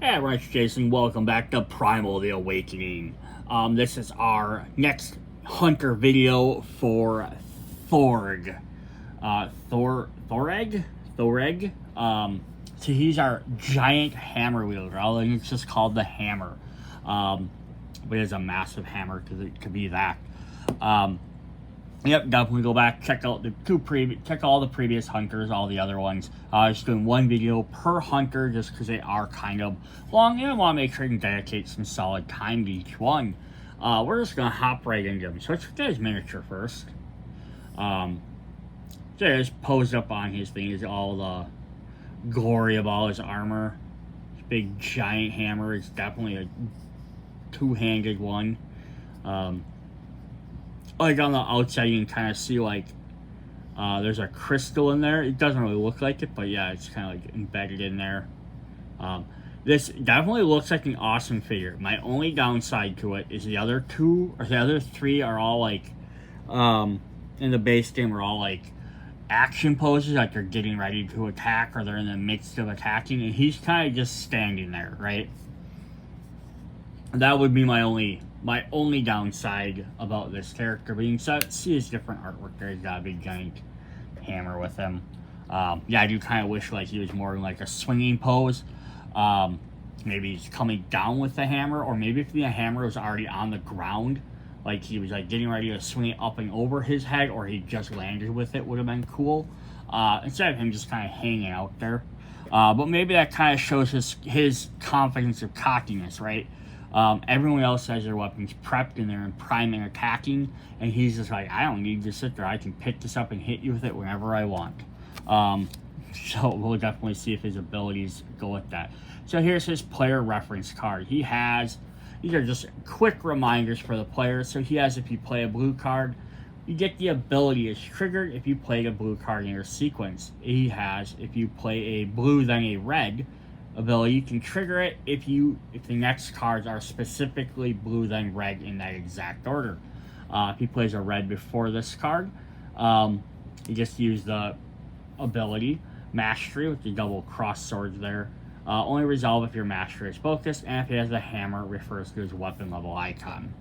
Hey everyone, it's Jason. Welcome back to Primal The Awakening. This is our next hunter video for Thoreg. Thoreg? Thoreg? So he's our giant hammer wielder. I think it's just called the hammer. But it's a massive hammer because it could be that. Yep, definitely go back, check out check all the previous hunters, all the other ones. Just doing one video per hunter just because they are kind of long, and I want to make sure I can dedicate some solid time to each one. We're just gonna hop right into them. So let's look at his miniature first. So just posed up on his thing is all the glory of all his armor. His big giant hammer is definitely a two-handed one. Like on the outside you can kind of see like there's a crystal in there. It doesn't really look like it, but yeah, it's kind of like embedded in there. This definitely looks like an awesome figure. My only downside to it is the other three are all like in the base game are all like action poses, like they're getting ready to attack or they're in the midst of attacking, and he's kind of just standing there, right? That would be my only downside about this character. But you can see his different artwork there. He's got a big giant hammer with him. Yeah, I do kind of wish like he was more in like a swinging pose. Maybe he's coming down with the hammer, or maybe if the hammer was already on the ground, like he was like getting ready to swing it up and over his head, or he just landed with it, would have been cool. Instead of him just kind of hanging out there. But maybe that kind of shows his confidence or cockiness, right? Everyone else has their weapons prepped and they're in prime and attacking, and he's just like, I don't need to sit there. I can pick this up and hit you with it whenever I want. So we'll definitely see if his abilities go with that. So here's his player reference card. These are just quick reminders for the player. So he has, if you play a blue card, you get the ability is triggered if you play a blue card in your sequence. He has, if you play a blue then a red ability, you can trigger it if the next cards are specifically blue then red in that exact order. If he plays a red before this card, you just use the ability mastery with the double cross swords there. Only resolve if your mastery is focused, and if he has the hammer, refers to his weapon level icon.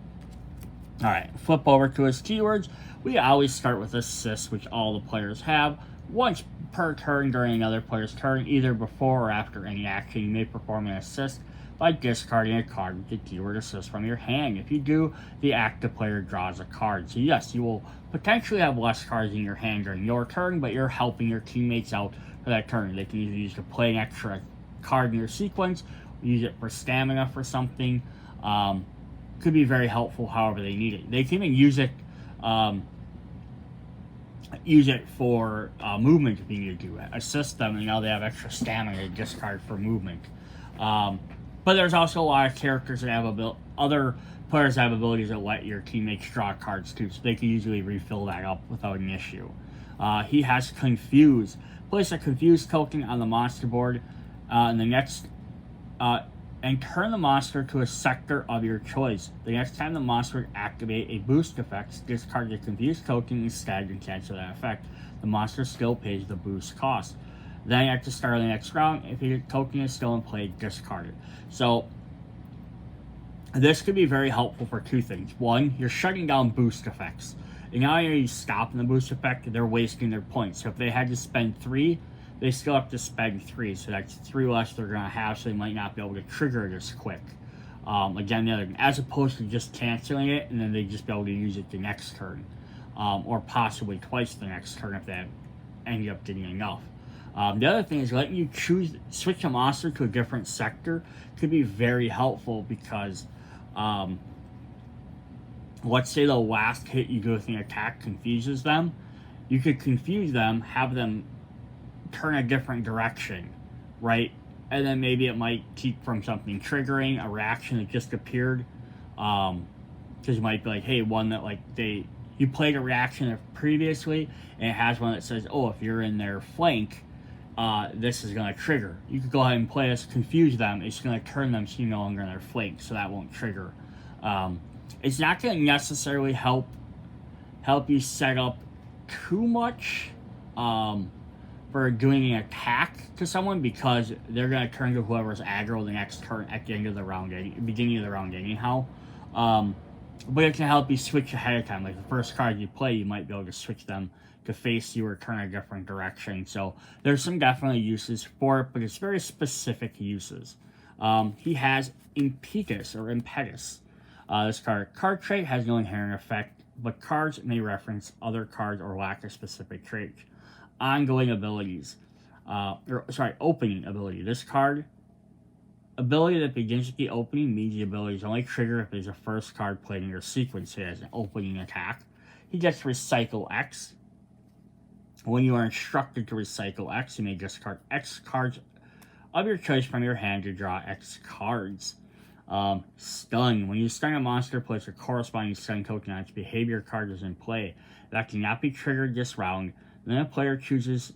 Alright, flip over to his keywords. We always start with assist, which all the players have. Once per turn during another player's turn, either before or after any action, you may perform an assist by discarding a card with the keyword assist from your hand. If you do, the active player draws a card. So yes, you will potentially have less cards in your hand during your turn, but you're helping your teammates out for that turn. They can either use to play an extra card in your sequence, use it for stamina for something. Could be very helpful however they need it. They can even use it for movement if you need to do it. Assist them, and now they have extra stamina to discard for movement. But there's also a lot of characters that have other players that have abilities that let your teammates draw cards too, so they can usually refill that up without an issue. He has Confuse. Place a Confuse token on the monster board and turn the monster to a sector of your choice. The next time the monster would activate a boost effect, discard the Confused token instead and cancel that effect. The monster still pays the boost cost. Then at the start of the next round, if your token is still in play, discard it. So this could be very helpful for two things. One, you're shutting down boost effects. And now you're stopping the boost effect, they're wasting their points. So if they had to spend 3, they still have to spend 3, so that's 3 less they're going to have, so they might not be able to trigger it as quick. Again, as opposed to just canceling it, and then they just be able to use it the next turn. Or possibly twice the next turn if they end up getting enough. The other thing is letting you switch a monster to a different sector could be very helpful because, let's say the last hit you do with an attack confuses them. You could confuse them, have them turn a different direction, right? And then maybe it might keep from something triggering a reaction that just appeared, because you might be like, hey, one that like you played a reaction previously and it has one that says, oh, if you're in their flank, this is going to trigger. You could go ahead and play this, confuse them. It's going to turn them so you're no longer in their flank, so that won't trigger. It's not going to necessarily help you set up too much, for doing an attack to someone because they're going to turn to whoever's aggro the next turn at the end of the round, beginning of the round anyhow. But it can help you switch ahead of time. Like the first card you play, you might be able to switch them to face you or turn a different direction. So there's some definitely uses for it, but it's very specific uses. He has Impetus or Impetus. This card trait has no inherent effect, but cards may reference other cards or lack a specific trait. Ongoing abilities. Opening ability. This card, ability that begins with the opening means the ability is only triggered if there's a first card played in your sequence. It has an opening attack. He gets Recycle X. When you are instructed to recycle X, you may discard X cards of your choice from your hand to draw X cards. Stun. When you stun a monster, place a corresponding stun token on its behavior card is in play. That cannot be triggered this round. Then a player choose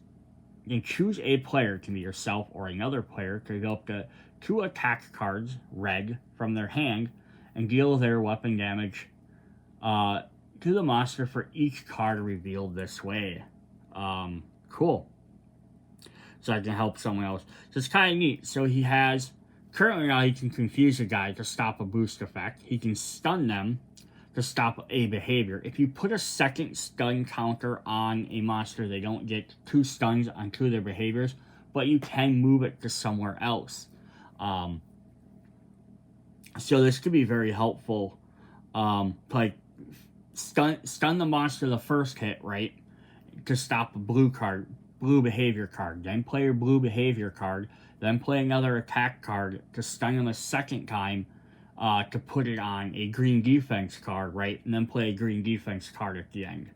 a player, can be yourself or another player, to go up to 2 attack cards, red, from their hand, and deal their weapon damage to the monster for each card revealed this way. Cool. So I can help someone else. So it's kind of neat. So he has, currently now he can confuse a guy to stop a boost effect. He can stun them to stop a behavior. If you put a second stun counter on a monster, they don't get 2 stuns on 2 of their behaviors, but you can move it to somewhere else. So this could be very helpful. Like stun the monster the first hit, right? To stop a blue behavior card. Then play your blue behavior card. Then play another attack card to stun them a second time to put it on a green defense card, right? And then play a green defense card at the end,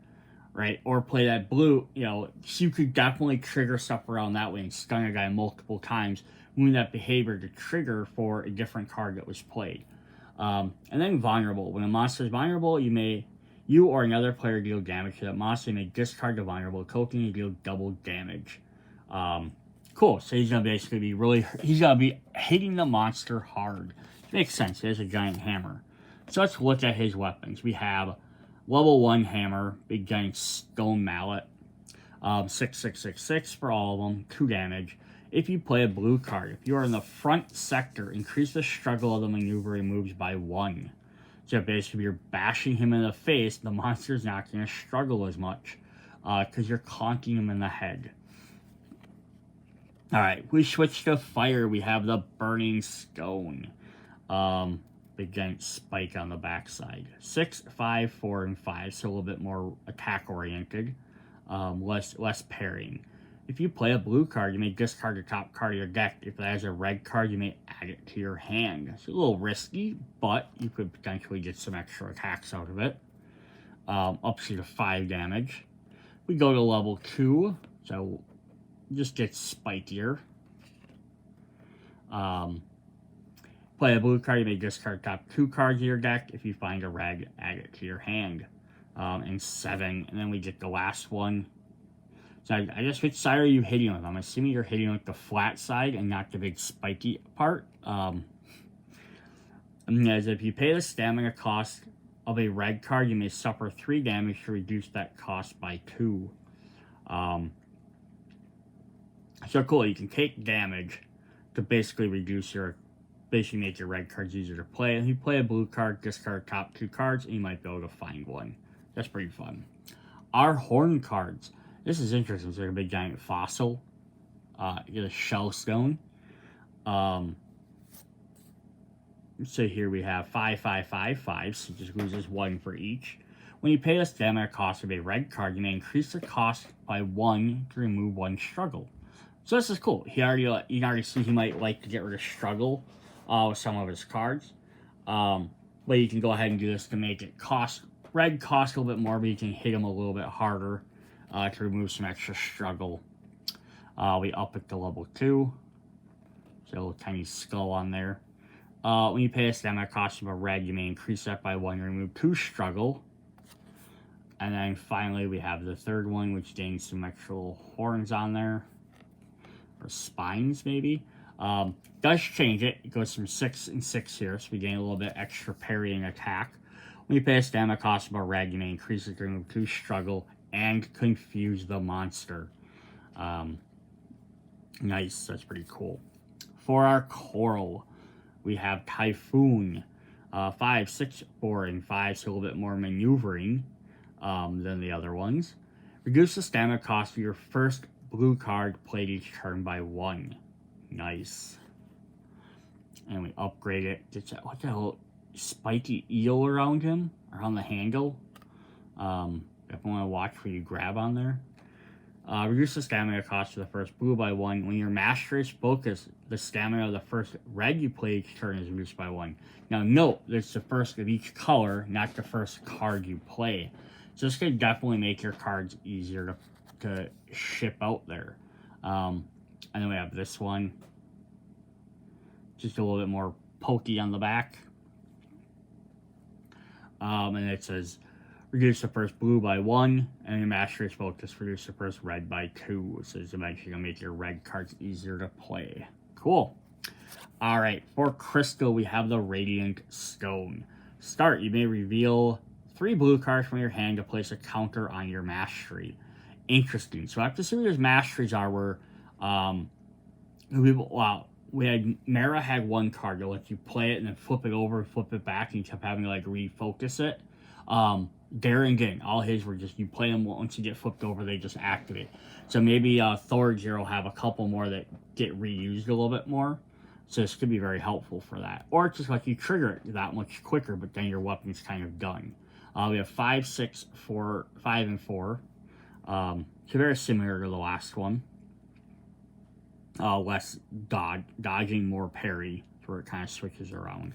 right? Or play that blue, so you could definitely trigger stuff around that way and stun a guy multiple times, moving that behavior to trigger for a different card that was played. And then vulnerable. When a monster is vulnerable, you or another player deal damage to that monster. You may discard the vulnerable token and deal double damage. Cool. So he's gonna basically be he's gonna be hitting the monster hard. Makes sense. He has a giant hammer. So let's look at his weapons. We have level 1 hammer, big giant stone mallet. 6 for all of them, 2 damage. If you play a blue card, if you are in the front sector, increase the struggle of the maneuvering moves by 1. So basically, you're bashing him in the face, the monster's not going to struggle as much because you're conking him in the head. Alright, we switch to fire. We have the Burning Stone. Big giant spike on the backside. 6, 5, 4, and 5, so a little bit more attack-oriented. Less parrying. If you play a blue card, you may discard the top card of your deck. If it has a red card, you may add it to your hand. It's a little risky, but you could potentially get some extra attacks out of it. Up to 5 damage. We go to level 2, so just gets spikier. Play a blue card, you may discard top 2 cards of your deck. If you find a red, add it to your hand. And 7, and then we get the last one. So I guess which side are you hitting with? I'm assuming you're hitting with the flat side and not the big spiky part. As if you pay the stamina cost of a red card, you may suffer 3 damage to reduce that cost by 2. So cool, you can take damage to basically make your red cards easier to play. And if you play a blue card, discard top 2 cards, and you might be able to find one. That's pretty fun. Our horn cards. This is interesting. It's like a big giant fossil. You get a shell stone. So here we have 5, 5, 5, 5. So it just loses 1 for each. When you pay the stamina cost of a red card, you may increase the cost by 1 to remove 1 struggle. So this is cool. You can already see he might like to get rid of struggle with some of his cards. But you can go ahead and do this to make it red cost a little bit more, but you can hit him a little bit harder to remove some extra struggle. We up it to level 2. So a little tiny skull on there. When you pay a stamina cost of a red, you may increase that by 1 to remove 2 struggle. And then finally we have the third one, which gains some extra horns on there. Or spines, maybe. Does change it. It goes from 6 and 6 here, so we gain a little bit extra parrying attack. When you pay a stamina cost of a red, you may increase it to remove 2 struggle and confuse the monster. Nice, that's pretty cool. For our coral, we have Typhoon. 5, 6, 4, and 5, so a little bit more maneuvering than the other ones. Reduce the stamina cost of your first blue card played each turn by 1. Nice. And we upgrade it. What the hell? Spiky eel around him? Around the handle? If I want to watch where you grab on there. Reduce the stamina cost of the first blue by 1. When your master is focused, the stamina of the first red you play each turn is reduced by 1. Now note, it's the first of each color, not the first card you play. So this could definitely make your cards easier to ship out there. And then we have this one. Just a little bit more pokey on the back. And it says, reduce the first blue by 1, and your master is focused, reduce the first red by 2. So it's eventually going to make your red cards easier to play. Cool. Alright, for Crystal, we have the Radiant Stone. Start, you may reveal 3 blue cards from your hand to place a counter on your mastery. Interesting. So I have to see what his masteries are where, Mara had 1 card to let you play it and then flip it over and flip it back, and you kept having to like refocus it. Darren didn't. All his were just, you play them once you get flipped over, they just activate. So maybe Thoreg will have a couple more that get reused a little bit more. So this could be very helpful for that. Or it's just like you trigger it that much quicker, but then your weapon's kind of done. We have 5, 6, 4, 5, and 4. So very similar to the last one. Less dodging, more parry, where it kind of switches around.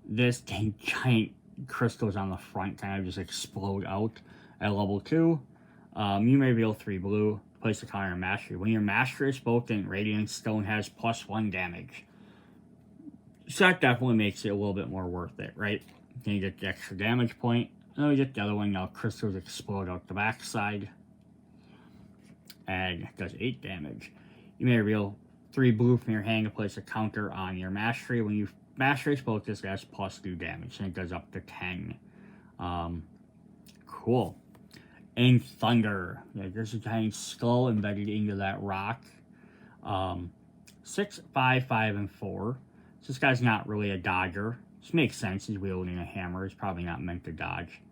This giant crystals on the front kind of just explode out at level 2. You may reveal 3 blue, place a counter on mastery. When your mastery is spoken, Radiant Stone has +1 damage. So that definitely makes it a little bit more worth it, right? Then you get the extra damage point. And then we get the other one. Now crystals explode out the backside. And it does 8 damage. You may reveal 3 blue from your hand to place a counter on your mastery. When you mastery is focused, it has +2 damage, and it goes up to 10. Cool. And Thunder. Yeah, there's a tiny skull embedded into that rock. 6, 5, 5, and 4. So this guy's not really a dodger. This makes sense. He's wielding a hammer. He's probably not meant to dodge.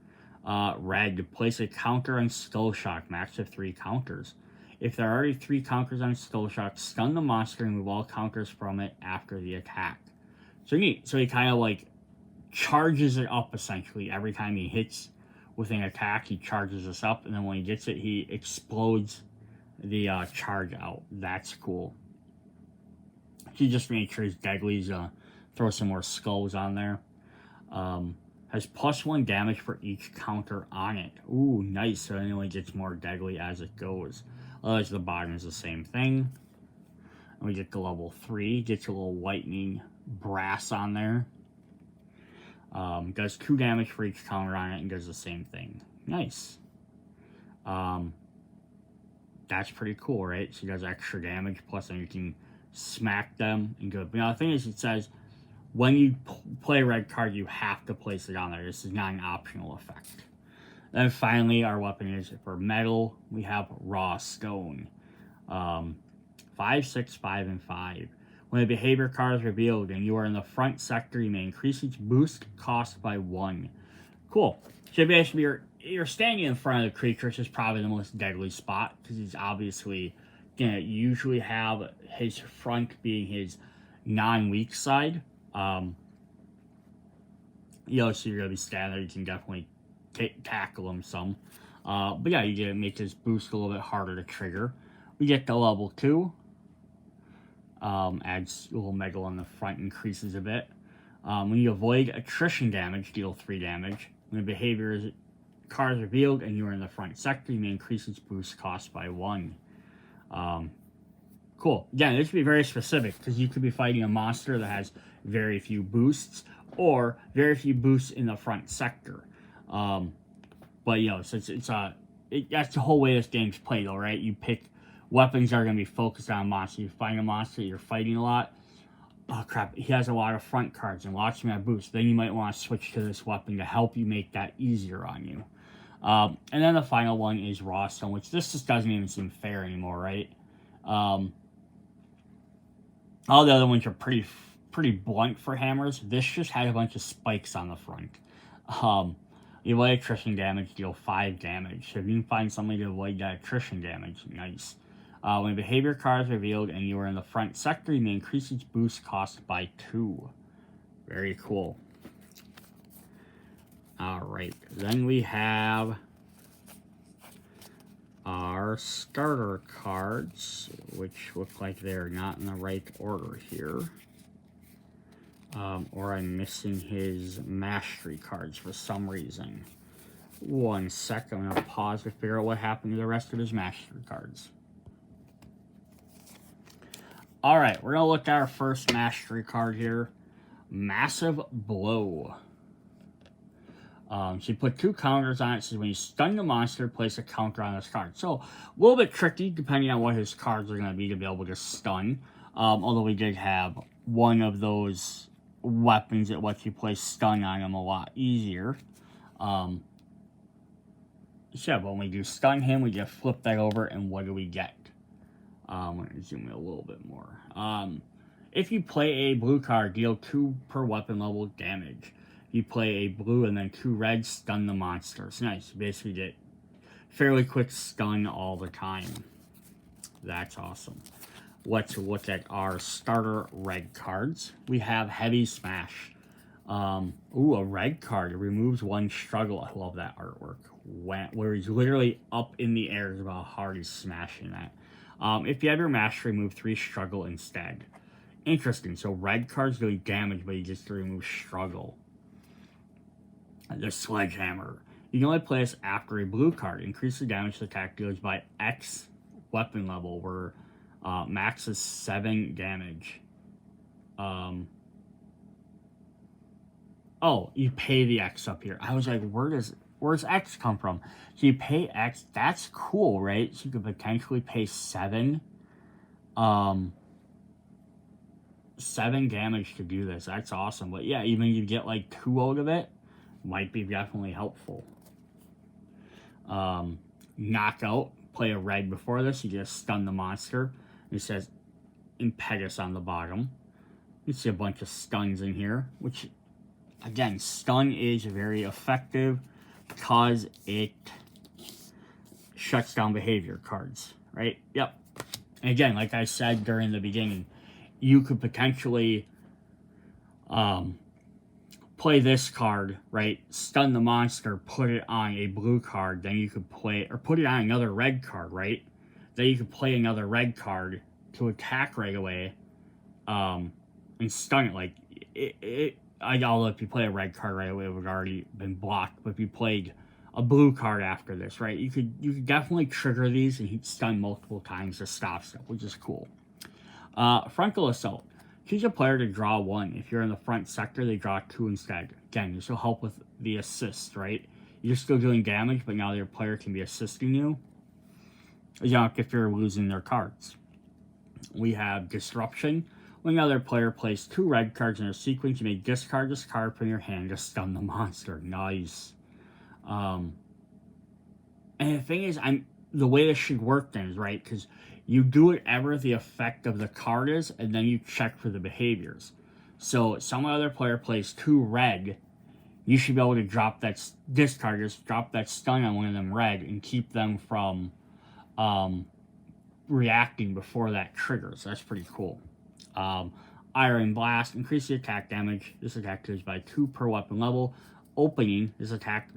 Red. Place a counter on Skull Shock. Max of 3 counters. If there are already 3 counters on Skull Shock, stun the monster and remove all counters from it after the attack. So neat. So he kind of like charges it up essentially. Every time he hits with an attack, he charges us up, and then when he gets it, he explodes the charge out. That's cool. He just made sure his deadlies, throw some more skulls on there. Has +1 damage for each counter on it. Ooh, nice. So it only gets more deadly as it goes. Otherwise, the bottom is the same thing. And we get to level 3. Gets a little lightning brass on there. Does 2 damage for each counter on it and does the same thing. Nice. That's pretty cool, right? So he does extra damage, plus then you can smack them and go. Now the thing is, it says when you play a red card, you have to place it on there. This is not an optional effect. Then finally, our weapon is for metal. We have Raw Stone. 5, 6, 5, and 5. When a behavior card is revealed and you are in the front sector, you may increase its boost cost by 1. Cool. So basically, you're standing in front of the creature, which is probably the most deadly spot, because he's obviously going to usually have his front being his non-weak side. So you're going to be standing there, you can definitely tackle him some. But yeah, you get to make his boost a little bit harder to trigger. We get to level 2. Adds a little metal on the front, increases a bit. When you avoid attrition damage, deal 3 damage. When a behavior card is revealed and you are in the front sector, you may increase its boost cost by 1. Cool. Again, this would be very specific, because you could be fighting a monster that has very few boosts, or very few boosts in the front sector. But, you know, so that's the whole way this game's played, though, right? You pick weapons that are going to be focused on a monster. You find a monster that you're fighting a lot. Oh, crap. He has a lot of front cards and lots of boosts. Then you might want to switch to this weapon to help you make that easier on you. And then the final one is Raw Stone, which this just doesn't even seem fair anymore, right? All the other ones are pretty blunt for hammers. This just had a bunch of spikes on the front. You avoid attrition damage, deal 5 damage. So if you can find somebody to avoid that attrition damage, nice. When a behavior card is revealed and you are in the front sector, you may increase its boost cost by 2. Very cool. Alright, then we have our starter cards, which look like they're not in the right order here. Or I'm missing his mastery cards for some reason. One sec, I'm going to pause to figure out what happened to the rest of his mastery cards. Alright, we're going to look at our first mastery card here. Massive Blow. So you put 2 counters on it. So when you stun the monster, place a counter on this card. So a little bit tricky depending on what his cards are going to be able to stun. Although we did have one of those weapons that lets you place stun on him a lot easier. So when we do stun him, we just flip that over, and what do we get? I'm going to zoom in a little bit more. If you play a blue card, deal 2 per weapon level damage. You play a blue and then 2 red, stun the monster. It's nice. You basically get fairly quick stun all the time. That's awesome. Let's look at our starter red cards. We have Heavy Smash. Ooh, a red card. It removes 1 struggle. I love that artwork. Where he's literally up in the air is about how hard he's smashing that. If you have your mastery, remove 3 struggle instead. Interesting. So red cards doing damage, but you just remove struggle. The Sledgehammer. You can only play this after a blue card. Increase the damage the attack deals by X weapon level, where max is 7 damage. Oh, you pay the X up here. I was like, where's X come from? So you pay X. That's cool, right? So you could potentially pay 7 damage to do this. That's awesome. But yeah, even you get like 2 out of it, might be definitely helpful. Knockout. Play a red before this. You just stun the monster. It says Impetus on the bottom. You see a bunch of stuns in here, which, again, stun is very effective because it shuts down behavior cards, right? Yep. And again, like I said during the beginning, you could potentially play this card, right? Stun the monster, put it on a blue card, then you could play, or put it on another red card, right? Then you could play another red card to attack right away, and stun it. Like, although if you play a red card right away, it would have already been blocked. But if you played a blue card after this, right, you could definitely trigger these and he'd stun multiple times to stop stuff, which is cool. Frontal Assault. Choose a player to draw 1. If you're in the front sector, they draw 2 instead. Again, this will help with the assist, right? You're still doing damage, but now your player can be assisting you. If you're losing their cards. We have Disruption. When another player plays 2 red cards in a sequence, you may discard this card from your hand to stun the monster. Nice. And the thing is, the way this should work then is, right, because you do whatever the effect of the card is, and then you check for the behaviors. So, some other player plays 2 red, you should be able to drop that discard, just drop that stun on one of them red, and keep them from reacting before that triggers. That's pretty cool. Iron Blast. Increase the attack damage. This attack deals by 2 per weapon level. Opening. This attack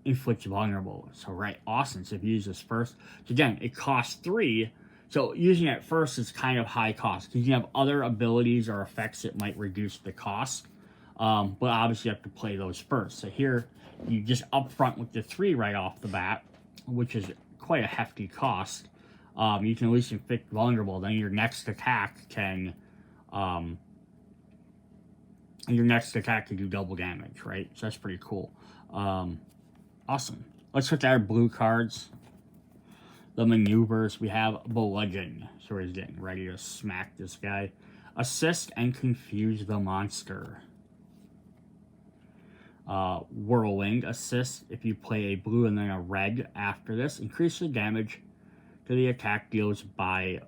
inflicts vulnerable. So, right, awesome. So, if you use this first, so again, it costs 3. So, using it first is kind of high cost, because you have other abilities or effects that might reduce the cost. But obviously, you have to play those first. So, here, you just up front with the 3 right off the bat, which is quite a hefty cost. You can at least inflict vulnerable. Then your next attack can do double damage, right? So that's pretty cool. Awesome. Let's look at our blue cards. The maneuvers. We have Bludgeon. So he's getting ready to smack this guy. Assist and confuse the monster. Whirlwind. Assist if you play a blue and then a red after this. Increase the damage to the attack deals by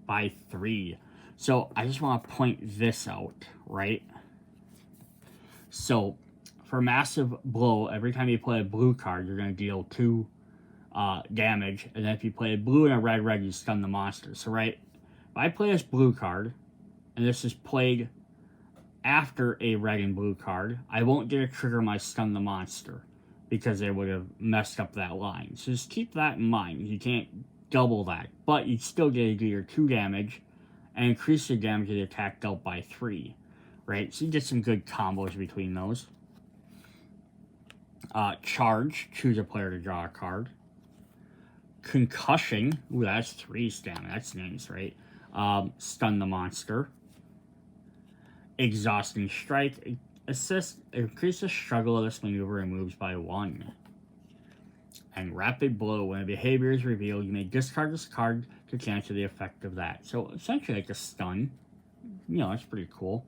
by 3. So I just want to point this out, right? So for Massive Blow, every time you play a blue card, you're going to deal 2 damage. And then if you play a blue and a red, you stun the monster. So, right, if I play this blue card, and this is played after a red and blue card, I won't get to trigger my stun the monster, because they would have messed up that line. So just keep that in mind. You can't double that, but you still get to do your 2 damage and increase the damage of the attack dealt by 3, right? So you get some good combos between those. Charge, choose a player to draw a card. Concussion, ooh, that's 3 stamina, that's nice, right? Stun the monster. Exhausting Strike, assist, increase the struggle of this maneuver and moves by 1. And Rapid Blow, when a behavior is revealed, you may discard this card to cancel the effect of that. So essentially like a stun. You know, that's pretty cool.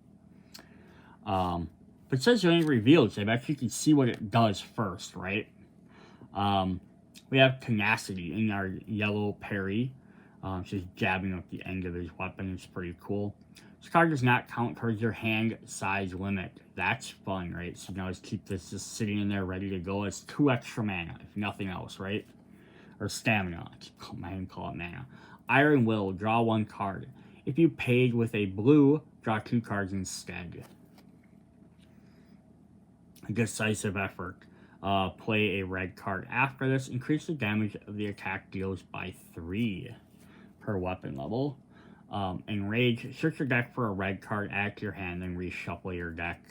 But it says it ain't revealed, so I bet you can see what it does first, right? We have Tenacity in our yellow parry. Just jabbing up the end of his weapon. It's pretty cool. This card does not count towards your hand size limit. That's fun, right? So you can always keep this just sitting in there ready to go. It's 2 extra mana, if nothing else, right? Or stamina. I can call it mana. Iron Will, draw 1 card. If you paid with a blue, draw 2 cards instead. Decisive Effort. Play a red card. After this, increase the damage of the attack deals by 3 per weapon level. Enrage, search your deck for a red card, add to your hand, then reshuffle your deck.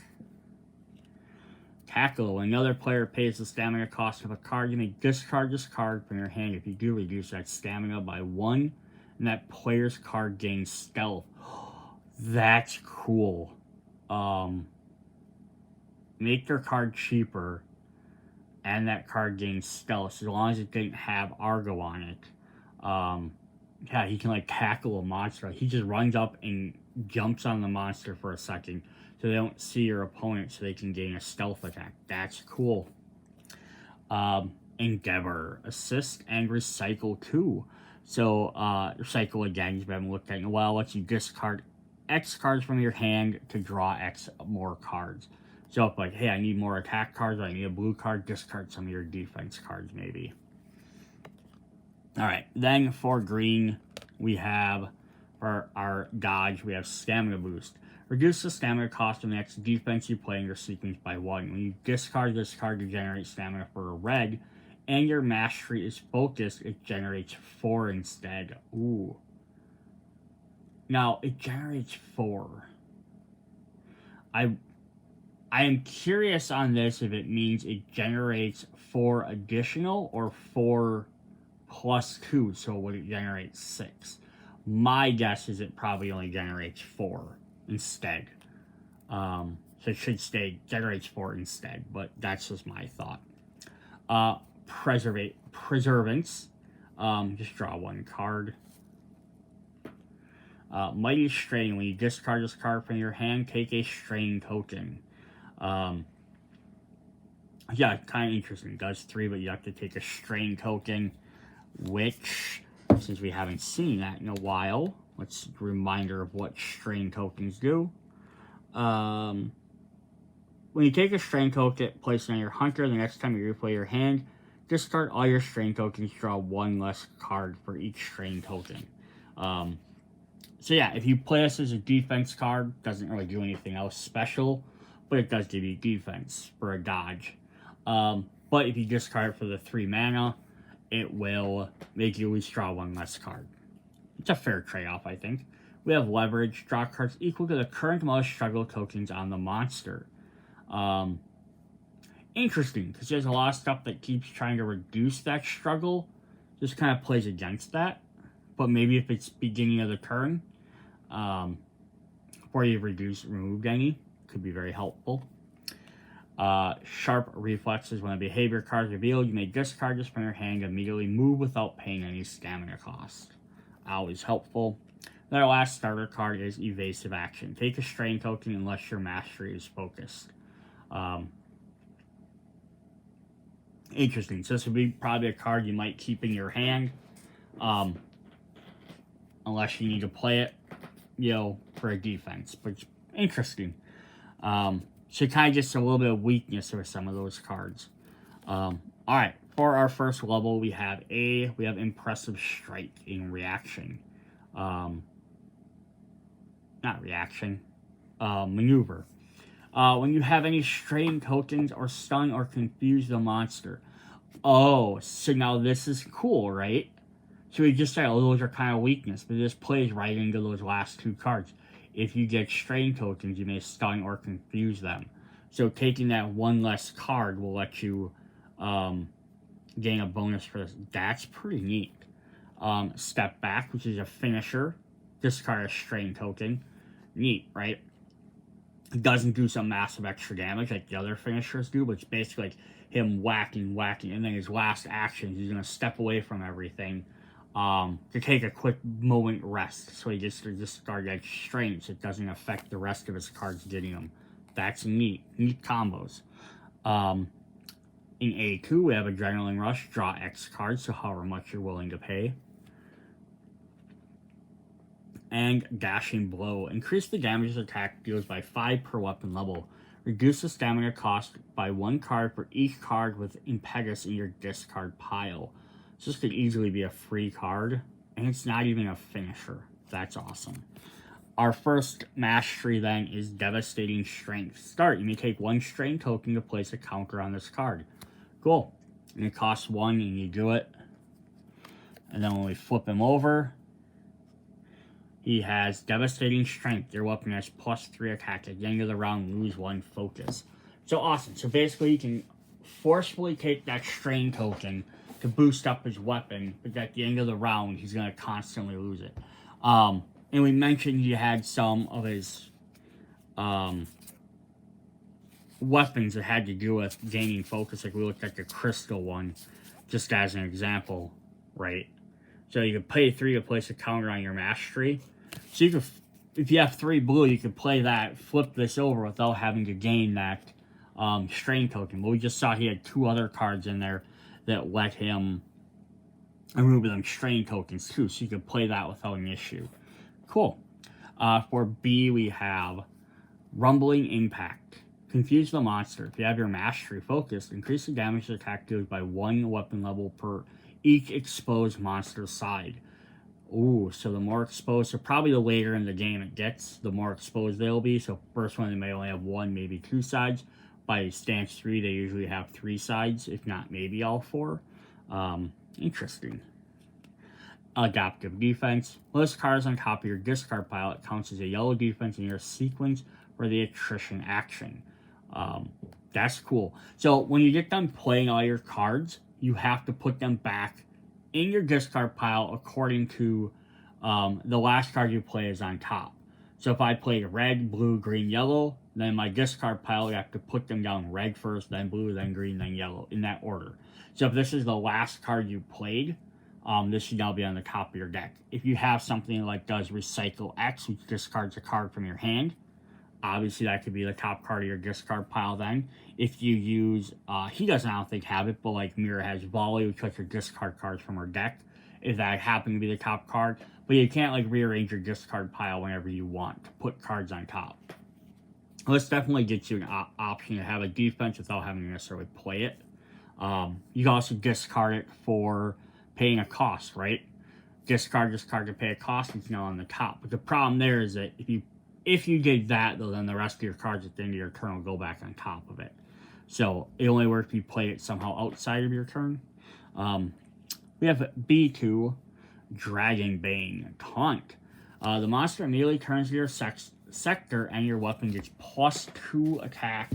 Tackle, when another player pays the stamina cost of a card, you may discard this card from your hand. If you do, reduce that stamina by 1, and that player's card gains stealth. That's cool. Make their card cheaper, and that card gains stealth, so as long as it didn't have Argo on it. Yeah, he can, like, tackle a monster. He just runs up and jumps on the monster for a second, so they don't see your opponent, so they can gain a stealth attack. That's cool. Endeavor. Assist and recycle 2. So, recycle again, you've been looked at in a while, lets you discard X cards from your hand to draw X more cards. So, if, like, hey, I need more attack cards, or I need a blue card, discard some of your defense cards, maybe. Alright, then for green, we have, for our dodge, we have Stamina Boost. Reduce the stamina cost of the next defense you play in your sequence by 1. When you discard this card to generate stamina for a red, and your mastery is focused, it generates 4 instead. Ooh. Now, it generates 4. I am curious on this if it means it generates 4 additional or 4 plus 2, so would it generate 6? My guess is it probably only generates 4 instead. So it should stay, generates 4 instead, but that's just my thought. Preservance. Just draw 1 card. Mighty Strain. When you discard this card from your hand, take a Strain token. Yeah, kind of interesting. It does 3, but you have to take a Strain token, which, since we haven't seen that in a while, let's reminder of what Strain tokens do. When you take a Strain token, place it on your hunter, the next time you replay your hand, discard all your Strain tokens, draw 1 less card for each Strain token. So yeah, if you play this as a defense card, doesn't really do anything else special, but it does give you defense for a dodge. But if you discard it for the 3 mana, it will make you at least draw 1 less card. It's a fair trade-off, I think. We have Leverage. Draw cards equal to the current amount of struggle tokens on the monster. Interesting, because there's a lot of stuff that keeps trying to reduce that struggle. Just kind of plays against that. But maybe if it's beginning of the turn, before you've removed any, could be very helpful. Sharp Reflexes. When a behavior card is revealed, you may discard this from your hand and immediately move without paying any stamina cost. Always helpful. Then our last starter card is Evasive Action. Take a Strain token unless your mastery is focused. Interesting. So this would be probably a card you might keep in your hand. unless you need to play it, you know, for a defense. But it's interesting. So kind of just a little bit of weakness with some of those cards. Alright, for our first level, we have Impressive Strike in Reaction. Not Reaction. Maneuver. When you have any strain tokens or stun or confuse the monster. Oh, so now this is cool, right? So we just said, oh, those are kind of weakness, but this plays right into those last two cards. If you get strain tokens, you may stun or confuse them. So taking that one less card will let you gain a bonus for this. That's pretty neat. Step Back, which is a finisher. Discard a strain token. Neat, right? It doesn't do some massive extra damage like the other finishers do, but it's basically like him whacking, and then his last action, he's going to step away from everything to take a quick moment rest. So he gets to discard that strain, so it doesn't affect the rest of his cards getting them. That's neat. Neat combos. In A2, we have Adrenaline Rush. Draw X cards, so however much you're willing to pay. And Dashing Blow. Increase the damage the attack deals by 5 per weapon level. Reduce the stamina cost by 1 card for each card with Impetus in your discard pile. So this could easily be a free card, and it's not even a finisher. That's awesome. Our first mastery then is Devastating Strength. Start. You may take 1 strain token to place a counter on this card. Cool. And it costs 1 and you do it. And then when we flip him over, he has Devastating Strength. Your weapon has +3 attack. At the end of the round, lose 1 focus. So awesome. So basically you can forcefully take that strain token to boost up his weapon, but at the end of the round, he's going to constantly lose it. And we mentioned he had some of his weapons that had to do with gaining focus. Like we looked at the crystal one, just as an example, right? So you could pay 3 to place a counter on your mastery. So you could, if you have 3 blue, you could play that, flip this over without having to gain that strain token. But we just saw he had 2 other cards in there that let him remove them strain tokens too. So you could play that without an issue. Cool. For B, we have Rumbling Impact. Confuse the monster. If you have your mastery focused, increase the damage the attack deals by 1 weapon level per each exposed monster side. Ooh, so the more exposed, so probably the later in the game it gets, the more exposed they'll be. So first one, they may only have 1, maybe 2 sides. By stance 3, they usually have 3 sides, if not maybe all 4. Interesting. Adaptive Defense. List cards on top of your discard pile. It counts as a yellow defense in your sequence for the attrition action. That's cool. So when you get done playing all your cards, you have to put them back in your discard pile according to the last card you play is on top. So if I played red, blue, green, yellow, then my discard pile, you have to put them down red first, then blue, then green, then yellow, in that order. So if this is the last card you played, this should now be on the top of your deck. If you have something like does Recycle X, which discards a card from your hand, obviously that could be the top card of your discard pile then. If you use, he doesn't, I don't think, have it, but like Mira has Volley, which lets her discard cards from her deck, if that happened to be the top card. But you can't like rearrange your discard pile whenever you want to put cards on top. This definitely gets you an option to have a defense without having to necessarily play it. You can also discard it for paying a cost, right? Discard to pay a cost, it's now on the top. But the problem there is that if you did that, though, then the rest of your cards at the end of your turn will go back on top of it. So it only works if you play it somehow outside of your turn. We have B2, Dragon Bane, Taunt. The monster immediately turns to your sector and your weapon gets +2 attack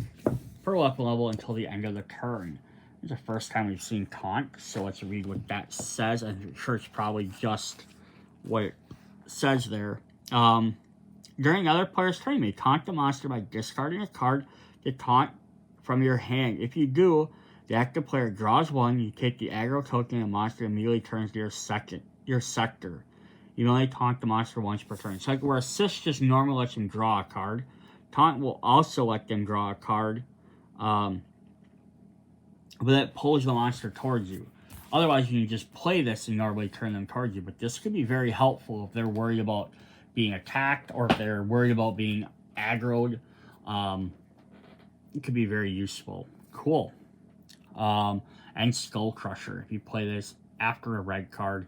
per weapon level until the end of the turn. This is the first time we've seen Taunt, so let's read what that says. I'm sure it's probably just what it says there. During another player's turn, you may taunt the monster by discarding a card to taunt from your hand. If you do, the active player draws 1, you take the aggro token, and the monster immediately turns to your sector. You only taunt the monster once per turn. So like where Assist just normally lets them draw a card, Taunt will also let them draw a card, but it pulls the monster towards you. Otherwise, you can just play this and normally turn them towards you. But this could be very helpful if they're worried about being attacked or if they're worried about being aggroed. It could be very useful. Cool. And Skull Crusher. If you play this after a red card,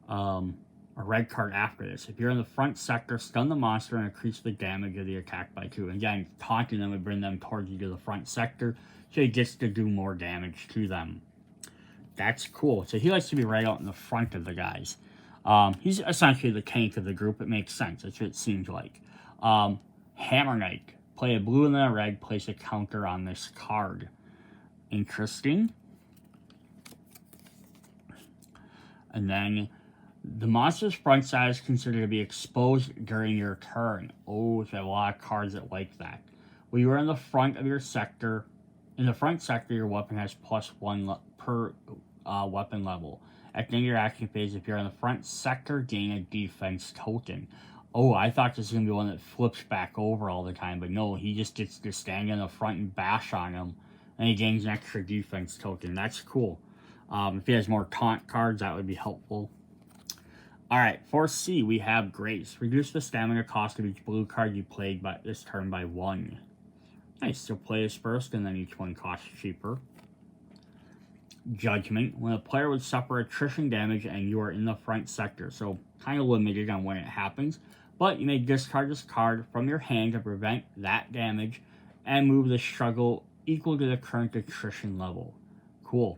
after this. If you're in the front sector, stun the monster and increase the damage of the attack by 2. Again, taunting them would bring them towards you to the front sector, so he gets to do more damage to them. That's cool. So he likes to be right out in the front of the guys. He's essentially the tank of the group. It makes sense. That's what it seems like. Hammer Knight. Play a blue and then a red. Place a counter on this card. Interesting. And then the monster's front side is considered to be exposed during your turn. Oh, there's a lot of cards that like that. When you are in the front of your sector, in the front sector, your weapon has +1 per weapon level. At the end of your action phase, if you're in the front sector, gain a defense token. Oh, I thought this was going to be one that flips back over all the time, but no, he just gets to stand in the front and bash on him, and he gains an extra defense token. That's cool. If he has more taunt cards, that would be helpful. Alright, for C, we have Grace. Reduce the stamina cost of each blue card you played by this turn by 1. Nice, so play this first, and then each one costs cheaper. Judgment. When a player would suffer attrition damage and you are in the front sector, so kind of limited on when it happens, but you may discard this card from your hand to prevent that damage and move the struggle equal to the current attrition level. Cool.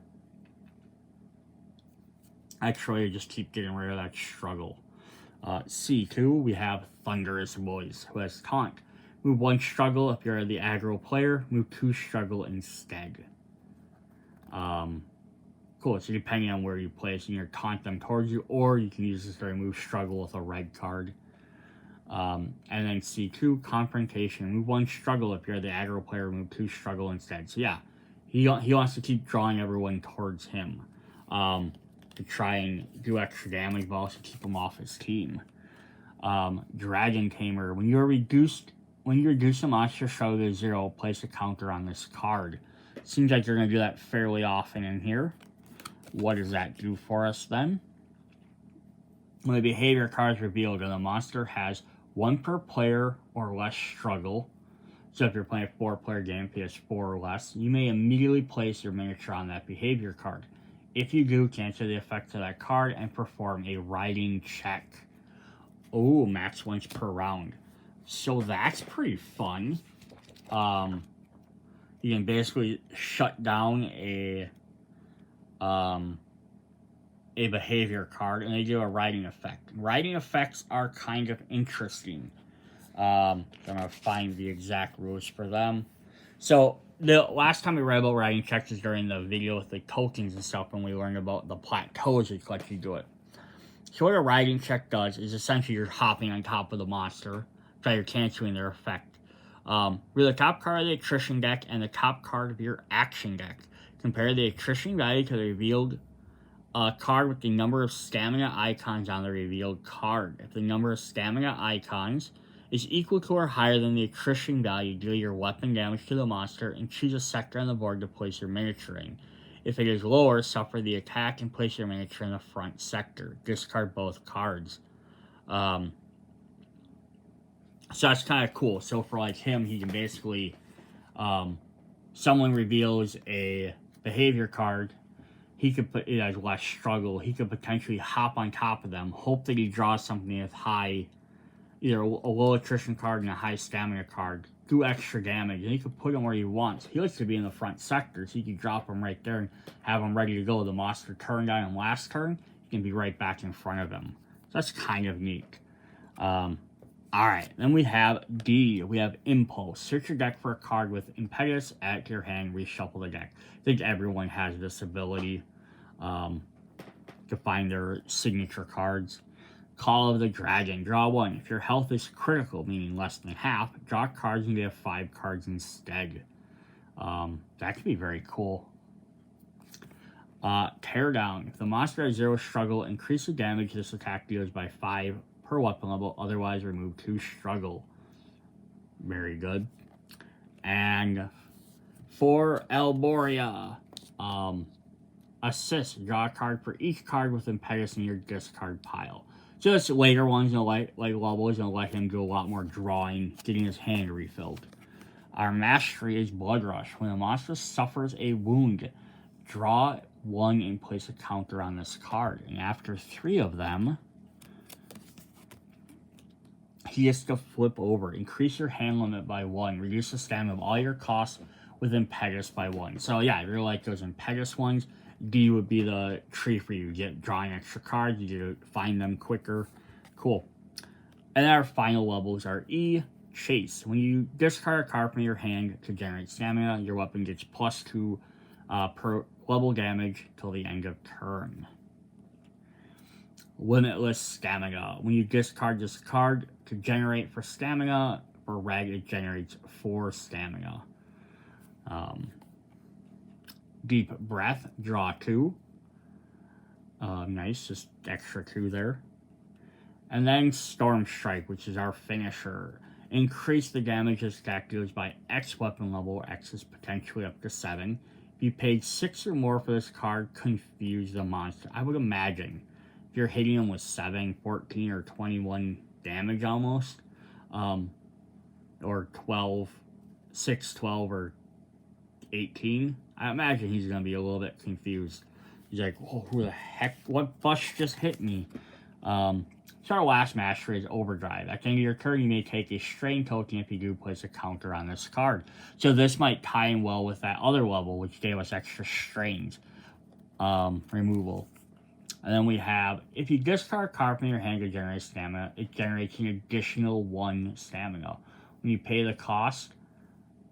Actually, just keep getting rid of that struggle. C2, we have Thunderous Voice, who has Taunt. Move 1 struggle if you're the aggro player. Move 2 struggle instead. Cool, so depending on where you place, you can either taunt them towards you, or you can use this to remove struggle with a red card. And then C2, Confrontation. Move 1 struggle if you're the aggro player. Move 2 struggle instead. So yeah, he wants to keep drawing everyone towards him. To try and do extra damage, but also keep him off his team. Dragon Tamer. When you reduce a monster struggle to 0, place a counter on this card. Seems like you're going to do that fairly often in here. What does that do for us then? When the behavior card is revealed and the monster has 1 per player or less struggle, so if you're playing a 4-player game, if he has 4 or less, you may immediately place your miniature on that behavior card. If you do, cancel the effects of that card and perform a riding check. Oh, max once per round. So that's pretty fun. You can basically shut down a behavior card, and they do a riding effect. Riding effects are kind of interesting. I'm gonna find the exact rules for them. So the last time we read about riding checks is during the video with the tokens and stuff, when we learned about the plateaus that let you do it. So what a riding check does is essentially you're hopping on top of the monster, so you're canceling their effect. Read the top card of the attrition deck and the top card of your action deck. Compare the attrition value to the revealed card with the number of stamina icons on the revealed card. If the number of stamina icons is equal to or higher than the attrition value, deal your weapon damage to the monster and choose a sector on the board to place your miniature in. If it is lower, suffer the attack and place your miniature in the front sector. Discard both cards. So that's kind of cool. So for like him, he can basically, someone reveals a behavior card, he could put it as less struggle. He could potentially hop on top of them, hope that he draws something with high, either a low attrition card and a high stamina card, do extra damage, and he could put him where he wants. He likes to be in the front sector, so you can drop him right there and have him ready to go. The monster turned on him last turn, you can be right back in front of him. So that's kind of neat. Alright, then we have D. We have Impulse. Search your deck for a card with Impetus, add it to your hand, reshuffle the deck. I think everyone has this ability to find their signature cards. Call of the Dragon. Draw 1. If your health is critical, meaning less than half, draw cards and get 5 cards instead. That could be very cool. Teardown. If the monster has 0 struggle, increase the damage this attack deals by 5 per weapon level, otherwise remove 2 struggle. Very good. And for Elboria, assist, draw a card for each card with impetus in your discard pile. Just later ones, like levels, let him do a lot more drawing, getting his hand refilled. Our mastery is Blood Rush. When a monster suffers a wound, draw 1 and place a counter on this card. And after 3 of them, he gets to flip over. Increase your hand limit by 1. Reduce the stamina of all your costs with impetus by 1. So yeah, if you're like those impetus ones, D would be the tree for you. You get drawing extra cards, you get to find them quicker. Cool. And our final levels are E, Chase. When you discard a card from your hand to generate stamina, your weapon gets +2 per level damage till the end of turn. Limitless Stamina. When you discard this card to generate for stamina, for Reg it generates 4 stamina. Deep Breath, draw 2. Nice, just extra 2 there. And then Storm Strike, which is our finisher. Increase the damage this attack deals by X weapon level, where X is potentially up to 7. If you paid 6 or more for this card, confuse the monster. I would imagine if you're hitting them with 7, 14, or 21 damage almost, or 12, 6, 12, or 18, I imagine he's going to be a little bit confused. He's like, oh, who the heck, what bus just hit me? So our last mastery is Overdrive. At the end of your turn, you may take a strain token. If you do, place a counter on this card. So this might tie in well with that other level, which gave us extra strains removal. And then we have, if you discard a card from your hand to generate stamina, it generates an additional 1 stamina. When you pay the cost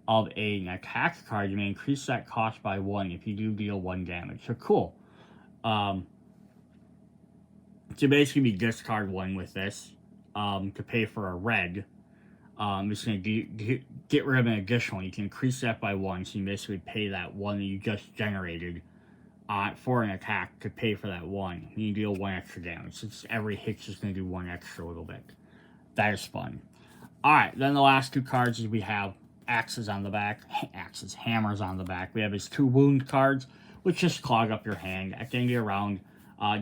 of an attack card, you may increase that cost by 1 if you do deal 1 damage. So cool. So basically, you discard 1 with this to pay for a red. It's going to get rid of an additional. You can increase that by 1, so you basically pay that 1 that you just generated for an attack to pay for that 1. You deal 1 extra damage. So every hit's just going to do 1 extra little bit. That is fun. Alright, then the last 2 cards is we have axes on the back. Hammers on the back. We have his 2 wound cards, which just clog up your hand. At the end of your round,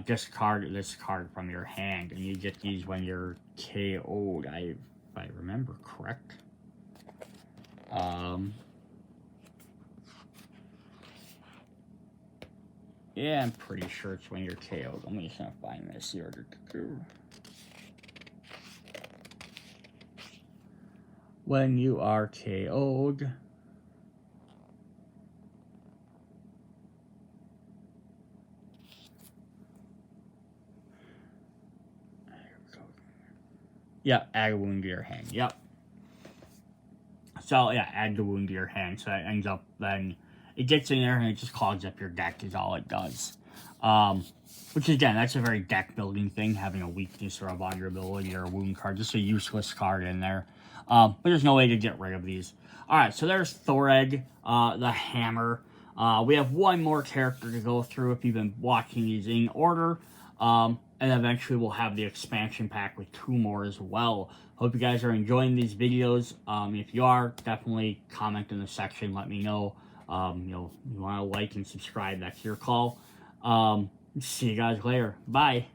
discard this card from your hand, and you get these when you're KO'd, if I remember correct. Yeah, I'm pretty sure it's when you're KO'd. Let me just find this here. When you are KO'd. Yep, add a wound to your hand. Yep. So, yeah, add the wound to your hand. So it ends up then, it gets in there and it just clogs up your deck is all it does. Which, again, that's a very deck building thing, having a weakness or a vulnerability or a wound card. Just a useless card in there. But there's no way to get rid of these. Alright, so there's Thoreg, the hammer. We have 1 more character to go through if you've been watching these in order. And eventually we'll have the expansion pack with 2 more as well. Hope you guys are enjoying these videos. If you are, definitely comment in the section. Let me know. You want to like and subscribe. That's your call. See you guys later. Bye.